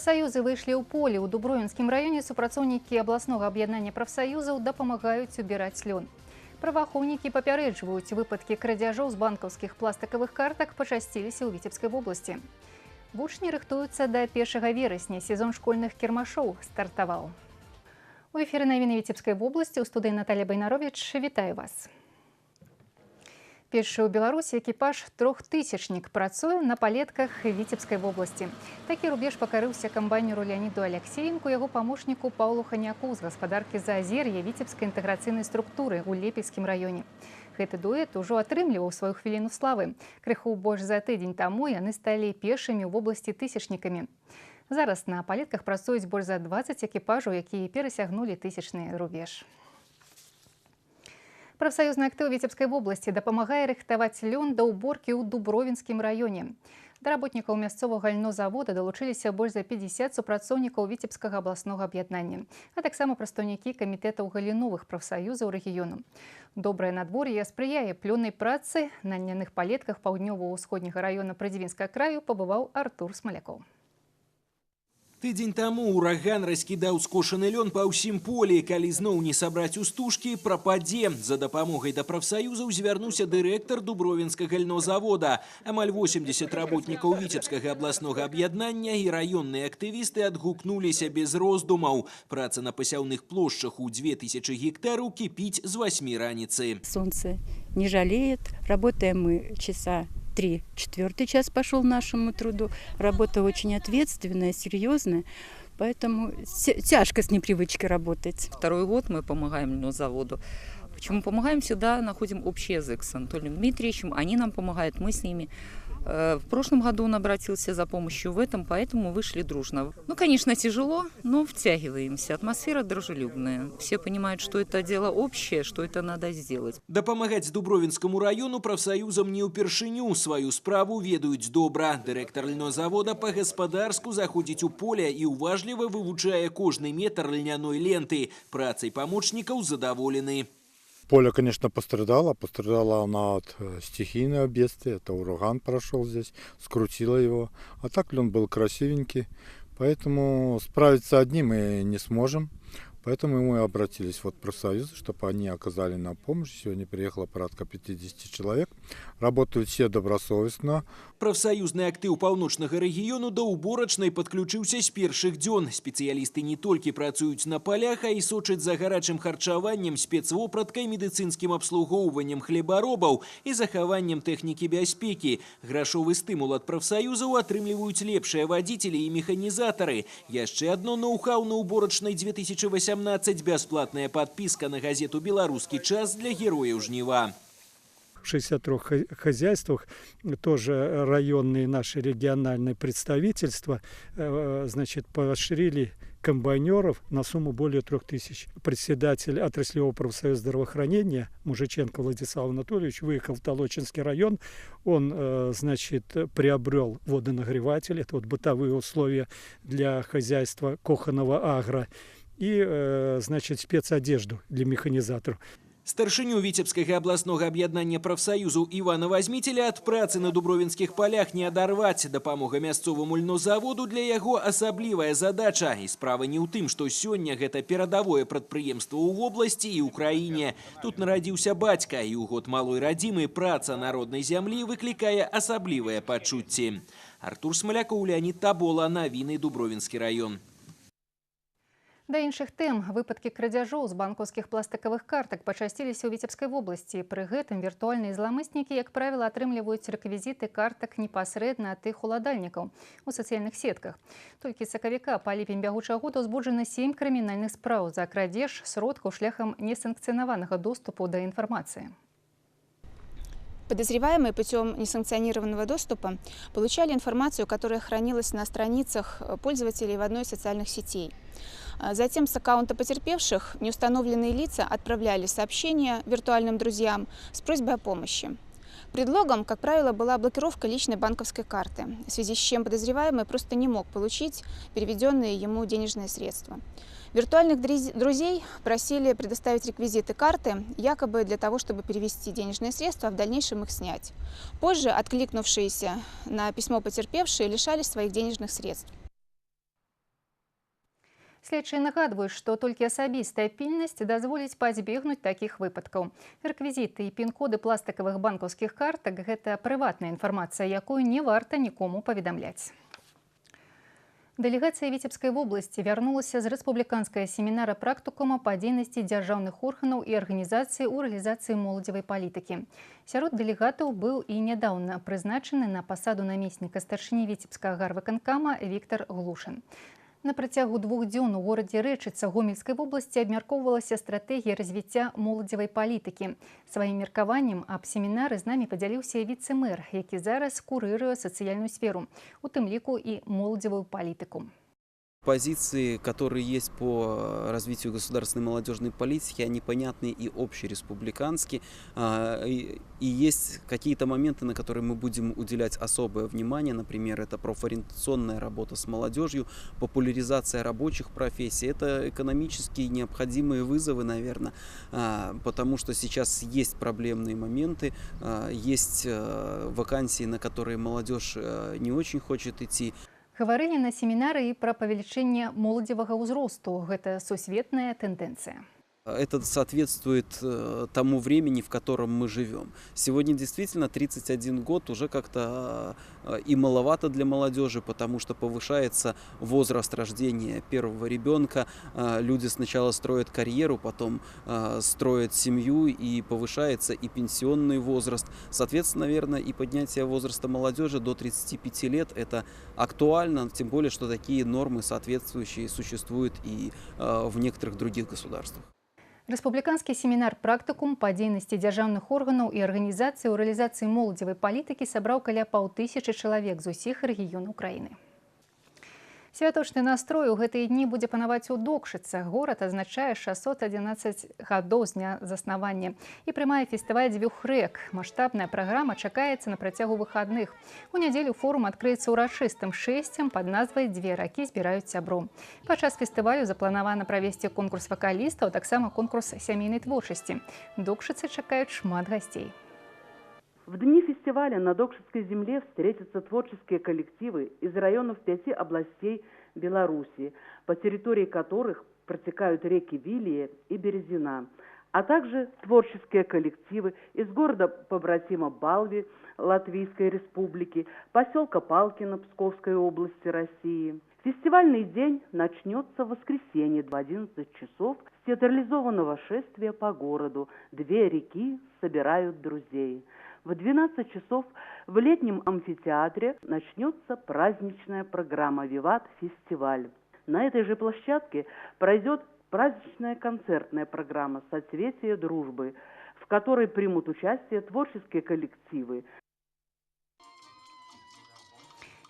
Прафсаюзы выйшлі ў поле. У Дубровінскім раёне супрацоўнікі абласнога аб'яднання прафсаюзаў дапамагаюць убіраць лён. Праваахоўнікі папярэджваюць, выпадкі крадзяжоў з банкаўскіх пластикавых картак пачасціліся ў Віцебскай вобласці. Вучні рыхтуюцца да 1 верасня. Сезон школьных кірмашоў стартаваў. У эфіры навіны Віцебскай вобласці ў студыі Наталья Байнарович. Вітаю вас. Першы ў Беларусі экіпаж трохтысячнік працуе на палетках Віцебскай вобласці. Такі рубеж пакарыўся камбайнеру Леаніду Алексеенку, яго памочніку Паўлу Ханяку з гаспадаркі Заазер'я Віцебскай інтэграцыйнай структуры ў Лепельскім раёне. Гэты дуэт ужо атрымліваў сваю хвіліну славы. Крыху больш за тыдзень таму яны сталі першымі ў вобласці тысячнікамі. Зараз на палетках працуюць больш за 20 экіпажаў, якія перасягнулі тысячны рубеж. Прафсаюзны актыў Віцебскай вобласці дапамагае рыхтаваць лён да ўборкі ў Дубровінскім раёне. Да работнікаў мясцовага льнозавода далучыліся больш за 50 супрацоўнікаў Віцебскага абласнога аб'яднання, а таксама прадстаўнікі камітэтаў галіновых прафсаюзаў рэгіёну. Добрае надвор'е спрыяе плённай працы. На льняных палетках паўднёва-ўсходняга раёна Прыдзівінскага краю пабываў Артур Смалякоў. Тыдзень таму ураган раскідаў скошаны лён па ўсім полі. Калі зноў не сабраць устужкі, прападзе. За дапамогай да прафсаюзаў звярнуўся дырэктар Дубровінскага льнозавода. Амаль 80 работнікаў Віцебскага абласнога аб'яднання і раённыя актывісты адгукнуліся без роздумаў. Праца на пасяўных плошчах у 2000 гектараў кіпіць з 8 раніцы. Солнце не жалеет. Работаем мы часа 3. 4-й час пошел нашему труду. Работа очень ответственная, серьезная, поэтому тяжко с непривычки работать. Второй год мы помогаем льнозаводу. Почему помогаем? Всегда находим общий язык с Анатолием Дмитриевичем. Они нам помогают, мы с ними. В прошлом году он обратился за помощью в этом, поэтому вышли дружно. Ну, конечно, тяжело, но втягиваемся. Атмосфера дружелюбная. Все понимают, что это дело общее, что это надо сделать. Дапамагаць Дубровінскаму раёну прафсаюзам не ўпершыню. Сваю справу ведаюць добра. Дырэктар льнозавода па-гаспадарску заходзіць у поле і уважліва вывучае кожны метр льняной ленты. Працай памочнікаў задаволены. Поле, конечно, пострадало она от стихийного бедствия, это ураган прошел здесь, скрутило его. А так лен был красивенький, поэтому справиться одним мы не сможем. Поэтому мы обратились в профсоюзы, чтобы они оказали нам помощь. Сегодня приехало порядка 50 человек. Работают все добросовестно. Прафсаюзны актыў паўночнага рэгіёну да ўборачнай падключыўся з першых дзён. Спецыялісты не толькі працуюць на палях, а і сочаць за гарачым харчаваннем, спецвопраткай, медыцынскім абслугоўваннем хлебаробаў і захаваннем тэхнікі бяспекі. Грашовы стымул ад прафсаюзаў атрымліваюць лепшыя вадзіцелі і механізатары. Яшчэ адно ноу-хау на ўборачнай 2018. Бесплатная подписка на газету «Белорусский час» для героев жнива. В 63 хозяйствах тоже районные наши региональные представительства значит, поощрили комбайнеров на сумму более 3000. Председатель отраслевого профсоюза здравоохранения Мужиченко Владислав Анатольевич выехал в Толочинский район. Он, значит, приобрел водонагреватель, это вот бытовые условия для хозяйства Коханова Агро, и, значит, спецодежду для механизаторов. Старшыню Віцебскага абласнога аб'яднання прафсаюзу Івана Вазміцеля ад працы на дубровінскіх палях не адарваць. Дапамога мясцоваму льнозаводу для яго асаблівая задача. І справа не ў тым, што сёння гэта перадавое прадпрыемства ў вобласці і ў краіне. Тут нарадзіўся бацька, і ў год малой радзімы праца народнай зямлі выклікае асаблівыя пачуцці. Артур Смалякоў, Леонид Табола, навіны Дубровінскі раён. Да іншых тэм, выпадкі крадзяжоў з банкаўскіх пластикавых картак пачасціліся ў Віцебскай вобласці. Пры гэтым віртуальныя зламыснікі, як правіла, атрымліваюць рэквізіты картак непасрэдна ад тых уладальнікаў у сацыяльных сетках. Толькі з сакавіка па ліпень бягучага года ўзбуджана 7 крымінальных спраў за крадзеж сродкаў шляхам несанкцыянаванага доступу да інфармацыі. Подозреваемые путем несанкционированного доступа получали информацию, которая хранилась на страницах пользователей в одной из социальных сетей. Затем с аккаунта потерпевших неустановленные лица отправляли сообщения виртуальным друзьям с просьбой о помощи. Предлогом, как правило, была блокировка личной банковской карты, в связи с чем подозреваемый просто не мог получить переведенные ему денежные средства. Виртуальных друзей просили предоставить реквизиты карты, якобы для того, чтобы перевести денежные средства, а в дальнейшем их снять. Позже откликнувшиеся на письмо потерпевшие лишались своих денежных средств. Следчыя нагадваюць, што толькі асабістая пільнасць дазволіць пазбегнуць такіх выпадкаў. Рэквізіты і пін-коды пластикавых банкаўскіх картак – гэта прыватная інфармацыя, якую не варта нікому паведамляць. Дэлегацыя Віцебскай вобласці вярнулася з рэспубліканскага семінара практыкума па дзейнасці дзяржаўных органаў і арганізацый у рэалізацыі моладзевай палітыкі. Сярод дэлегатаў быў і нядаўна прызначаны на пасаду намесніка старшыні Віцебскага гарвыканкама Віктор Глушын. На працягу 2 дзён у горадзе Рэчыца Гомельскай вобласці абмяркоўвалася стратэгія развіцця моладзевай палітыкі. Сваім меркаваннем аб семінары з намі падзяліўся віцэ-мэр, які зараз курыруе сацыяльную сферу, у тым ліку і моладзевую палітыку. Позиции, которые есть по развитию государственной молодежной политики, они понятны и общереспубликанские. И есть какие-то моменты, на которые мы будем уделять особое внимание. Например, это профориентационная работа с молодежью, популяризация рабочих профессий. Это экономически необходимые вызовы, наверное, потому что сейчас есть проблемные моменты, есть вакансии, на которые молодежь не очень хочет идти. Гаварылі на семінары і пра павелічэнне моладзевага ўзросту. Гэта сусветная тэндэнцыя. Это соответствует тому времени, в котором мы живем. Сегодня действительно 31 год уже как-то и маловато для молодежи, потому что повышается возраст рождения первого ребенка. Люди сначала строят карьеру, потом строят семью, и повышается и пенсионный возраст. Соответственно, наверное, и поднятие возраста молодежи до 35 лет – это актуально, тем более, что такие нормы соответствующие существуют и в некоторых других государствах. Рэспубліканскі семінар практыкум па дзейнасці дзяржаўных органаў і арганізацый у рэалізацыі моладзевай палітыкі сабраў каля 500 чалавек з усіх рэгіёнаў краіны. Святочны настрой у гэтыя дні будзе панаваць у Докшыцы. Горад адзначае 611 гадоў з дня заснавання і прымае фестываль дзвюх рэк. Маштабная праграма чакаецца на працягу выхадных. У нядзелю форум адкрыецца ўрачыстым шэсцем пад назвай «Дзве ракі збіраюць сяброў». Падчас фестывалю запланавана правесці конкурс вакалістаў, таксама конкурс сямейнай творчасці. Докшыцы чакаюць шмат гасцей. В дни фестиваля на Докшицкой земле встретятся творческие коллективы из районов 5 областей Беларуси, по территории которых протекают реки Вилия и Березина, а также творческие коллективы из города-побратима Балви Латвийской Республики, поселка Палкино Псковской области России. Фестивальный день начнется в воскресенье в 11 часов с театрализованного шествия по городу «Две реки собирают друзей». В 12 часов в летнем амфитеатре начнется праздничная программа «Виват Фестиваль». На этой же площадке пройдет праздничная концертная программа «Соцветие дружбы», в которой примут участие творческие коллективы.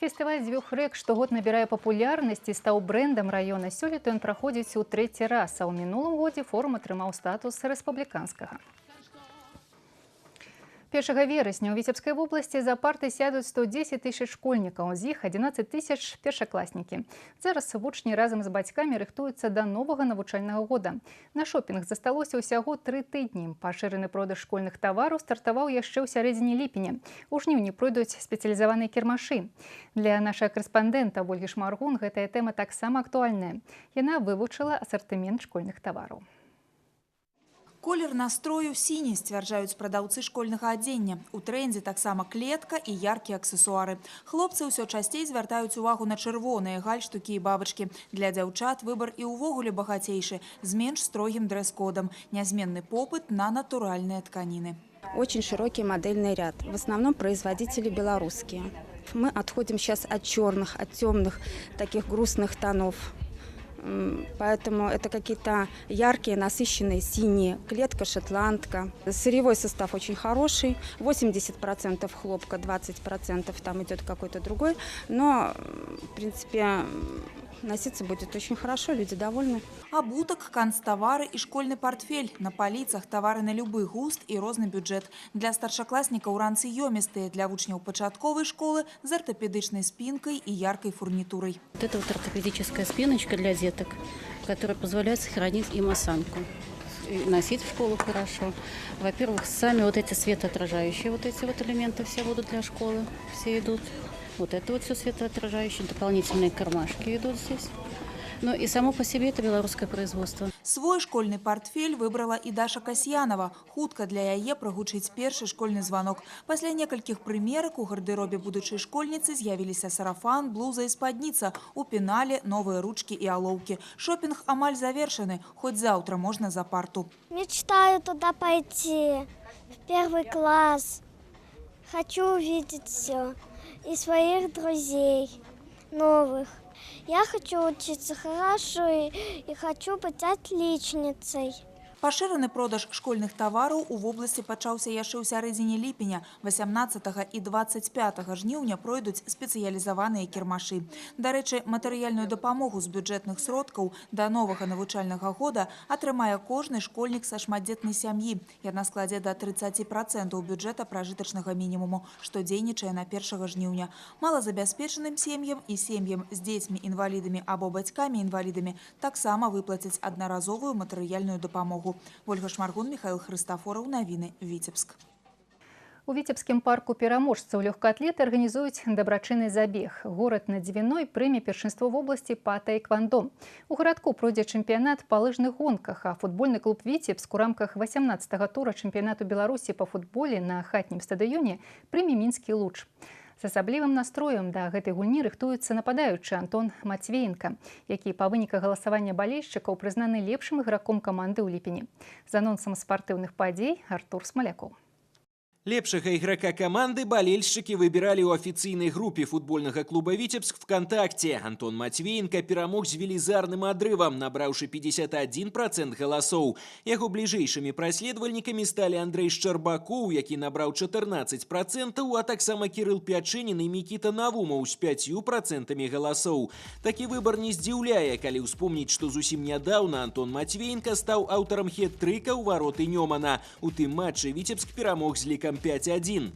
Фестываль дзвюх рэк штогод набірае папулярнасць і стаў брэндам раёна. Сёлета ён праходзіць у 3-й раз, а ў мінулым годзе форум атрымаў статус рэспубліканскага. 1 верасня ў Віцебскай вобласці за парты сядуць 110 тысяч школьнікаў, з іх 11 тысяч першакласнікі. Зараз вучні разам з бацькамі рыхтуюцца да новага навучальнага года. На шопінг засталося ўсяго 3 тыдні. Пашыраны продаж школьных тавараў стартаваў яшчэ ў сярэдзіне ліпеня. У жніўні пройдуць спецыялізаваныя кірмашы. Для нашага карэспандэнта Ольгі Шмаргун гэтая тэма таксама актуальная. Яна вывучыла асартымент школьных тавараў. Колер настрою сіні, сцвярджаюць прадаўцы школьнага адзення. У трендзе таксама клетка і яркія аксесуары. Хлопцы ўсё часцей звяртаюць увагу на чырвоныя гальштукі і бабачкі. Для дзяўчат выбар і ўвогуле багацейшы, з менш строгім дрэс-кодам. Нязменны попыт на натуральныя тканіны. Очень широкий модельный ряд. В основном производители белорусские. Мы отходим сейчас от черных, от темных, таких грустных тонов. Поэтому это какие-то яркие, насыщенные синие. Клетка, шотландка. Сырьевой состав очень хороший. 80% хлопка, 20% там идет какой-то другой. Но, в принципе, носиться будет очень хорошо, люди довольны. Абутак, канцтавары і школьны портфель. На паліцах тавары на любы густ і розны бюджет. Для старшакласнікаў ранцы ёмістыя, для вучняў пачатковай школы з ортопедычнай спінкай і яркай фурнітурай. Вот это вот ортопедическая спиночка для деток, которая позволяет сохранить им осанку. И носить в школу хорошо. Во-первых, сами вот эти светоотражающие вот эти вот элементы все будут для школы, все идут. Вот это вот все светоотражающие, дополнительные кармашки идут здесь. Но и само по себе это белорусское производство. Свой школьный портфель выбрала и Даша Касьянова. Хутка для яе прагучыць першы школьный звонок. Пасля некалькіх примерок у гардеробе будучай школьницы з'явіліся сарафан, блуза и спадница. У пенале новые ручки и оловки. Шопинг амаль завершены, хоть завтра можно за парту. Мечтаю туда пойти, в 1 класс. Хочу увидеть все и своих друзей новых. Я хочу учиться хорошо и хочу быть отличницей. Пашыраны продаж школьных тавараў у вобласці пачаўся яшчэ ў сярэдзіне ліпеня. 18 і 25 жніўня пройдуць спецыялізаваныя кірмашы. Дарэчы, матэрыяльную дапамогу з бюджэтных сродкаў да новага навучальнага года атрымае кожны школьнік са шматдзетнай сям'і. Яна складзе да 30% бюджэта пражытачнага мінімуму, што дзейнічае на 1 жніўня. Малазабяспечаным сем'ям і сем'ям з дзецьмі-інвалідамі або бацькамі-інвалідамі таксама выплацяць аднаразовую матэрыяльную дапамогу. Ольга Шмаргун, Михаил Христофоров. Новины. Витебск. У Витебскім парку пераможцаў лёгкаатлеты арганізуюць дабрачынны забег. Горад над Двіной прыме першынство в области па таэквондо. У гарадку пройдзе чэмпіянат па лыжных гонках, а футбольны клуб «Витебск» у рамках 18-го тура чэмпіянату Беларусі па футболе на хатнім стадыёне прыме мінскі «Луч». З асаблівым настроем да гэтай гульні рыхтуецца нападаючы Антон Матвеенко, які па выніках галасавання балельшчыкаў прызнаны лепшым іграком каманды ў ліпені. З анонсам спартыўных падзей Артур Смалякоў. Лепшага игрока команды болельщики выбирали у офиційной группе футбольного клуба «Витебск» ВКонтакте. Антон Матвеенко перамог з велізарным адрывам, набраўшы 51% галасоў. Яго бліжэйшымі праследавальнікамі сталі Андрей Шчарбакоў, які набраў 14%, а таксама Кирилл Пячынін і Мікіта Навумаў з 5% галасоў. Такі выбор не здзіўляе, калі ўспомніць, што зусім нядаўна Антон Матвеенко стаў аўтарам хет-трыка ў вароты Нёмана. У тым матчы «Витебск» перамог з лікам 5-1.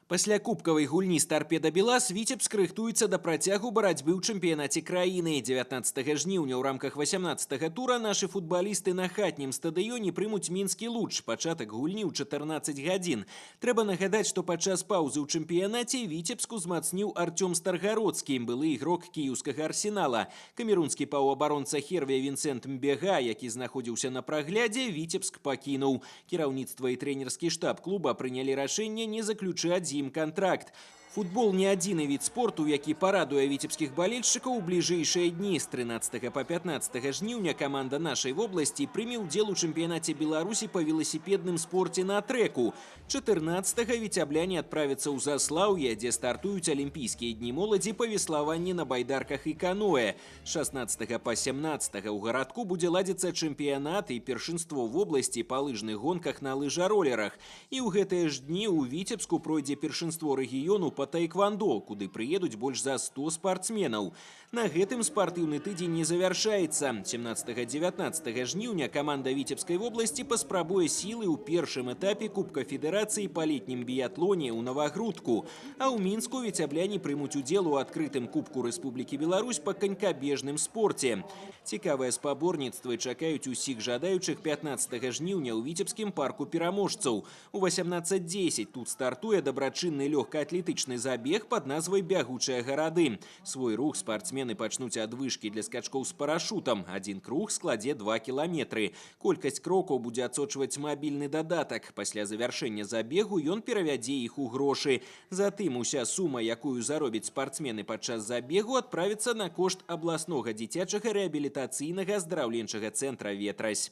Пасля кубкавай гульні з «Торпедо Белас» Витебск рыхтуецца да працягу барацьбы ў чэмпіянаце краіны. 19 жніўня ў рамках 18-го тура нашы футбалісты на хатнім стадыёне прымуць мінскі «Луч». Пачатак гульні ў 14 гадзін. Трэба нагадаць, што падчас паўзы ў чэмпіянаце Витебск узмацніў Артём Старгародскі, былы ігрок кіеўскага «Арсенала». Камерунскі паўабаронца Хервія Вінсент Мбега, які знаходзіўся на праглядзе, Витебск пакінуў. Кіраўніцтва і трэнерскі штаб клуба прынялі рашэнне не заключаць ім контракт. Футбол не адзіны від спорту, які парадуе віцебскіх балельшчыкаў у бліжэйшыя дні. З 13 па 15 жніўня каманда нашай вобласці прыме ўдзел у чэмпіянаце Беларусі па веласіпедным спорце на трэку. 14 віцябляне адправяцца ў Заслаўе, дзе стартуюць алімпійскія дні моладзі па веславанні на байдарках і каноэ. 16 па 17 ў гарадку будзе ладзіцца чэмпіянат і першынство вобласці па лыжных гонках на лыжаролерах. І ў гэтыя ж дні ў Віцебску пройдзе першынство рэгіёну па таэквондо, куды прыедуць больш за 100 спартсменаў. На гэтым спартыўны тыдзень не завяршаецца. 17-19 жніўня каманда Віцебскай вобласці паспрабуе сілы ў першым этапе Кубка Федэрацыі па летнім біятлоне ў Навагрудку. А ў Мінску віцябляне прымуць удзел у адкрытым Кубку Рэспублікі Беларусь па канькабежным спорце. Цікавыя спаборніцтвы чакаюць усіх жадаючых 15 жніўня ў Віцебскім парку пераможцаў. У 18:10 тут стартуе дабрачынны лёгкаатлетычны забег пад назвай «Бягучыя гарады». Свой рух спартсмены пачнуць ад вышкі для скачкоў з парашутам. Адзін круг складзе 2 кіламетры. Колькасць крокаў будзе адсочваць мабільны дадатак. Пасля завяршэння забегу ён перавядзе іх у грошы. Затым уся сума, якую заробяць спартсмены падчас забегу, адправіцца на кошт абласнога дзіцячага рэабілітацыйнага аздараўленчага цэнтра «Ветразь».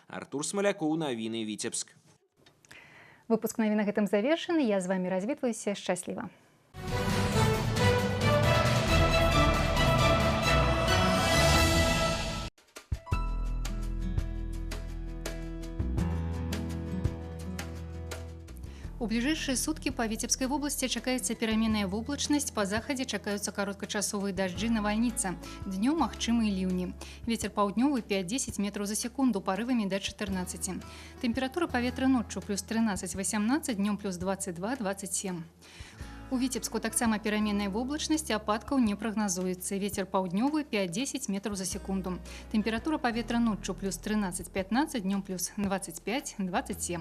Артур Смалякоў, Навіны, Віцебск. Выпуск навін на гэтым завершаны. Я з вами развітваюся. Шчасліва. У ближайшие сутки по Витебской области чакаецца пераменная воблачнасць, по захадзе чакаюцца кароткачасовыя дажджы, навальніца. Днём магчымыя ліўні. Вецер паўднёвы 5-10 метров за секунду, порывами до 14. Температура паветра ноччу плюс 13-18, днём плюс 22-27. У Витебску таксама пераменная воблачнасць, ападкаў не прагназуецца. Вецер паўднёвы 5-10 метров за секунду. Температура паветра ноччу плюс 13-15, днём плюс 25-27.